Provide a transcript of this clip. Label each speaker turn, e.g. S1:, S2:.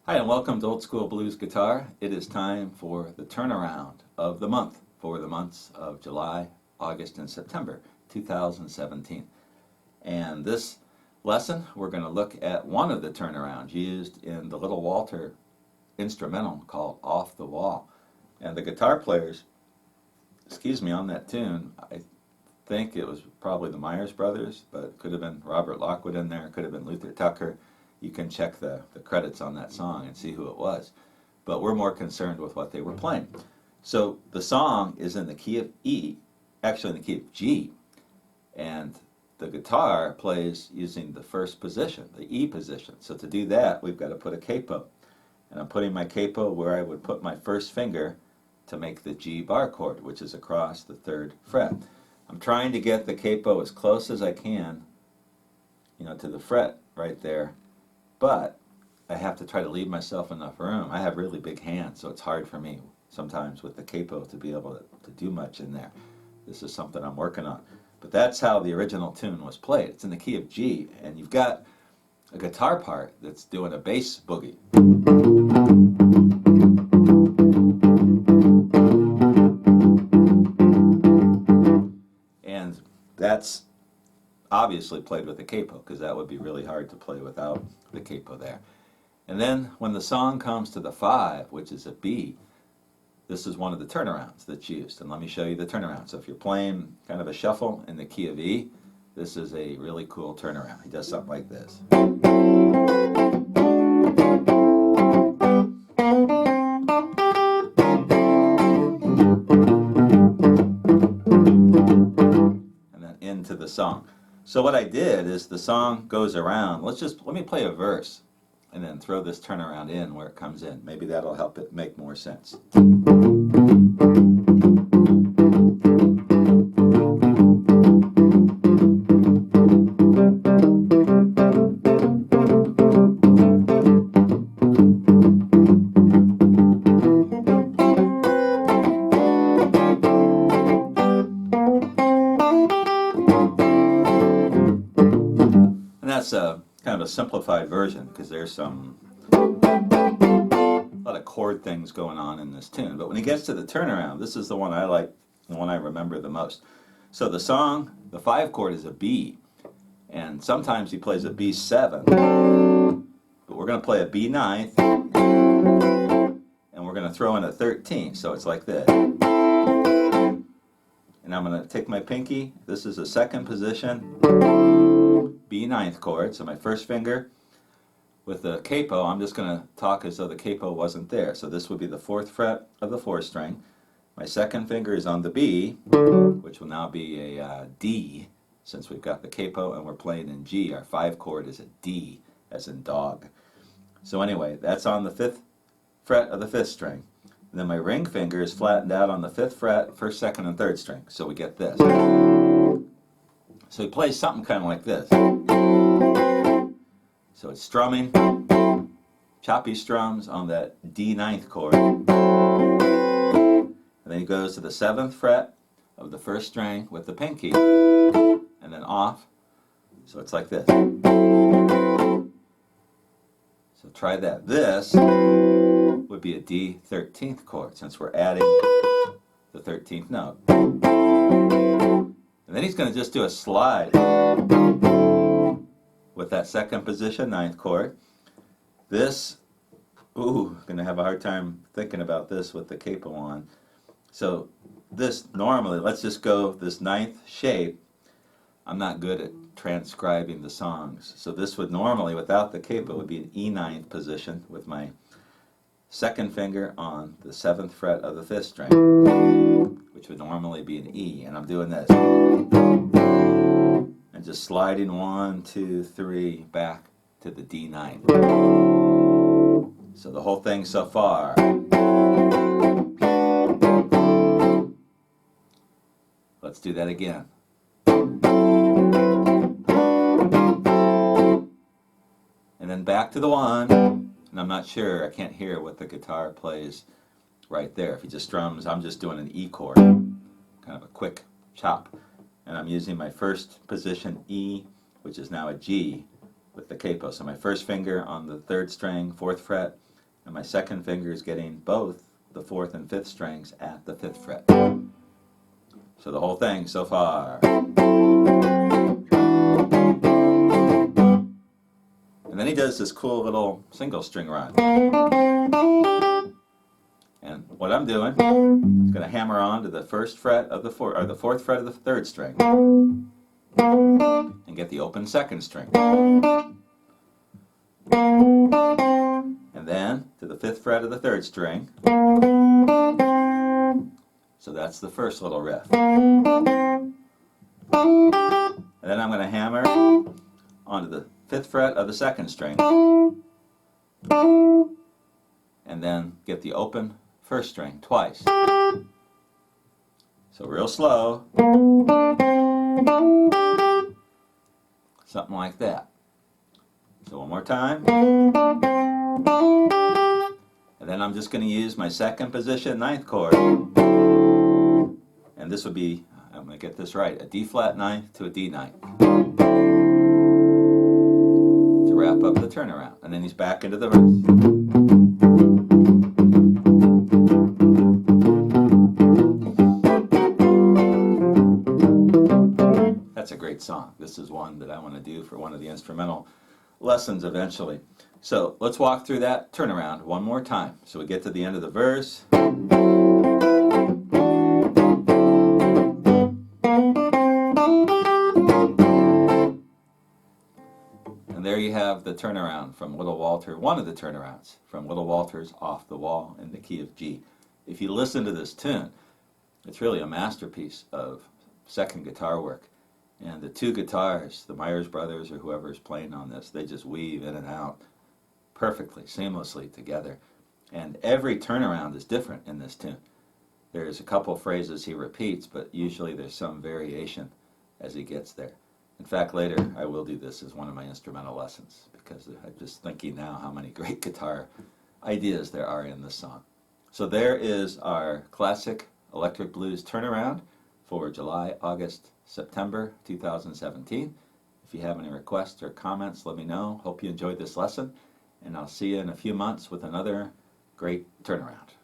S1: Hi, and welcome to Old School Blues Guitar. It is time for the turnaround of the month for the months of July, August, and September 2017. And this lesson, we're going to look at one of the turnarounds used in the Little Walter instrumental called Off the Wall. And the guitar players, on that tune, I think it was probably the Myers Brothers, but it could have been Robert Lockwood in there, it could have been Luther Tucker. You can check the credits on that song and see who it was. But we're more concerned with what they were playing. So the song is in the key of E, actually in the key of G, and the guitar plays using the first position, the E position. So to do that, we've got to put a capo. And I'm putting my capo where I would put my first finger to make the G bar chord, which is across the 3rd fret. I'm trying to get the capo as close as I can, to the fret right there. But I have to try to leave myself enough room. I have really big hands, so it's hard for me sometimes with the capo to be able to do much in there. This is something I'm working on. But that's how the original tune was played. It's in the key of G, and you've got a guitar part that's doing a bass boogie. And that's obviously played with the capo, because that would be really hard to play without the capo there. And then when the song comes to the 5, which is a B, this is one of the turnarounds that's used. And let me show you the turnaround. So if you're playing kind of a shuffle in the key of E, this is a really cool turnaround. He does something like this. And then into the song. So what I did is the song goes around. Let me play a verse and then throw this turnaround in where it comes in. Maybe that'll help it make more sense. And that's a kind of a simplified version because there's a lot of chord things going on in this tune. But when he gets to the turnaround, this is the one I like, the one I remember the most. So the song, the 5 chord is a B, and sometimes he plays a B7, but we're going to play a B ninth, and we're going to throw in a 13, so it's like this. And I'm going to take my pinky, this is a 2nd position, B ninth chord, so my first finger with the capo, I'm just going to talk as though the capo wasn't there. So this would be the 4th fret of the 4th string. My 2nd finger is on the B, which will now be a D, since we've got the capo and we're playing in G. Our 5 chord is a D, as in dog. So anyway, that's on the 5th fret of the 5th string. And then my ring finger is flattened out on the 5th fret, 1st, 2nd, and 3rd string. So we get this. So he plays something kind of like this. So it's strumming, choppy strums on that D ninth chord. And then he goes to the 7th fret of the 1st string with the pinky, and then off. So it's like this. So try that. This would be a D 13th chord, since we're adding the 13th note. And then he's going to just do a slide with that 2nd position, 9th chord. This, going to have a hard time thinking about this with the capo on. So this normally, let's just go this 9th shape. I'm not good at transcribing the songs. So this would normally, without the capo, would be an E 9th position with my 2nd finger on the 7th fret of the 5th string, which would normally be an E. And I'm doing this. And just sliding 1, 2, 3 back to the D9. So the whole thing so far. Let's do that again. And then back to the 1. And I'm not sure, I can't hear what the guitar plays right there. If he just strums, I'm just doing an E chord, kind of a quick chop. And I'm using my 1st position E, which is now a G, with the capo. So my 1st finger on the 3rd string, 4th fret, and my second finger is getting both the 4th and 5th strings at the 5th fret. So the whole thing so far. And then he does this cool little single string run. And what I'm doing is going to hammer on to the 1st fret of the 4th, or the 4th fret of the 3rd string, and get the open 2nd string. And then to the 5th fret of the 3rd string. So that's the first little riff. And then I'm going to hammer onto the 5th fret of the 2nd string, and then get the open 1st string twice. So real slow. Something like that. So one more time. And then I'm just going to use my 2nd position 9th chord. And this would be, I'm going to get this right, a D flat 9th to a D 9th. To wrap up the turnaround. And then he's back into the verse. That's a great song. This is one that I want to do for one of the instrumental lessons eventually. So let's walk through that turnaround one more time. So we get to the end of the verse. And there you have the turnaround from Little Walter, one of the turnarounds from Little Walter's Off the Wall in the key of G. If you listen to this tune, it's really a masterpiece of second guitar work. And the two guitars, the Myers brothers or whoever is playing on this, they just weave in and out perfectly, seamlessly together. And every turnaround is different in this tune. There's a couple phrases he repeats, but usually there's some variation as he gets there. In fact, later I will do this as one of my instrumental lessons, because I'm just thinking now how many great guitar ideas there are in this song. So there is our classic electric blues turnaround for July, August, September 2017. If you have any requests or comments, let me know. Hope you enjoyed this lesson, and I'll see you in a few months with another great turnaround.